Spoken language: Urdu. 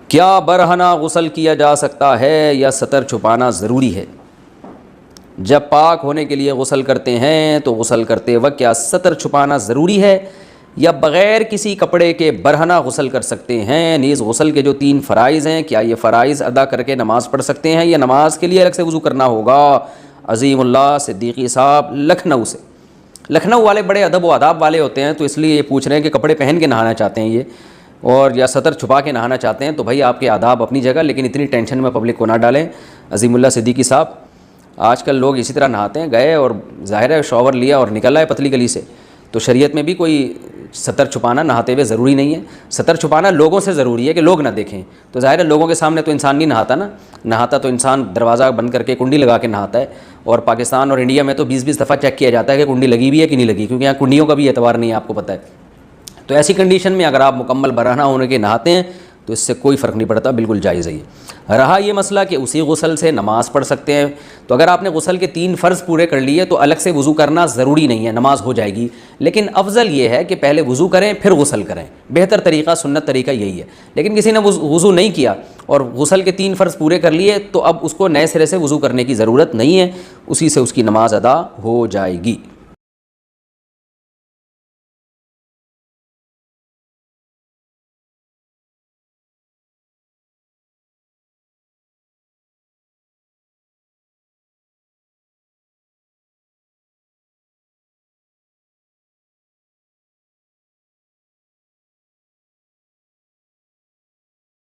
کیا برہنہ غسل کیا جا سکتا ہے یا سطر چھپانا ضروری ہے؟ جب پاک ہونے کے لیے غسل کرتے ہیں تو غسل کرتے وقت کیا سطر چھپانا ضروری ہے یا بغیر کسی کپڑے کے برہنہ غسل کر سکتے ہیں؟ نیز غسل کے جو 3 فرائض ہیں کیا یہ فرائض ادا کر کے نماز پڑھ سکتے ہیں یا نماز کے لیے الگ سے وضو کرنا ہوگا؟ عظیم اللہ صدیقی صاحب لکھنؤ سے۔ لکھنؤ والے بڑے ادب و آداب والے ہوتے ہیں، تو اس لیے یہ پوچھ رہے ہیں کہ کپڑے پہن کے نہانا چاہتے ہیں یہ اور یا سطر چھپا کے نہانا چاہتے ہیں، تو بھائی آپ کے آداب اپنی جگہ، لیکن اتنی ٹینشن میں پبلک کو نہ ڈالیں۔ عظیم اللہ صدیقی صاحب، آج کل لوگ اسی طرح نہاتے ہیں، گئے اور ظاہر ہے شاور لیا اور نکل آئے پتلی گلی سے، تو شریعت میں بھی کوئی سطر چھپانا نہاتے ہوئے ضروری نہیں ہے۔ سطر چھپانا لوگوں سے ضروری ہے کہ لوگ نہ دیکھیں، تو ظاہر ہے لوگوں کے سامنے تو انسان نہیں نہاتا نا، نہاتا تو انسان دروازہ بند کر کے کنڈی لگا کے نہاتا ہے، اور پاکستان اور انڈیا میں تو 20 دفعہ چیک کیا جاتا ہے کہ کنڈی لگی ہوئی ہے کہ نہیں لگی، کیونکہ یہاں کنڈیوں کا بھی اعتبار نہیں ہے، آپ کو پتہ ہے۔ تو ایسی کنڈیشن میں اگر آپ مکمل برہنہ ہونے کے نہاتے ہیں تو اس سے کوئی فرق نہیں پڑتا، بالکل جائز ہے یہ۔ رہا یہ مسئلہ کہ اسی غسل سے نماز پڑھ سکتے ہیں، تو اگر آپ نے غسل کے 3 فرض پورے کر لیے تو الگ سے وضو کرنا ضروری نہیں ہے، نماز ہو جائے گی، لیکن افضل یہ ہے کہ پہلے وضو کریں پھر غسل کریں، بہتر طریقہ سنت طریقہ یہی ہے۔ لیکن کسی نے وضو نہیں کیا اور غسل کے 3 فرض پورے کر لیے تو اب اس کو نئے سرے سے وضو کرنے کی ضرورت نہیں ہے، اسی سے اس کی نماز ادا ہو جائے گی۔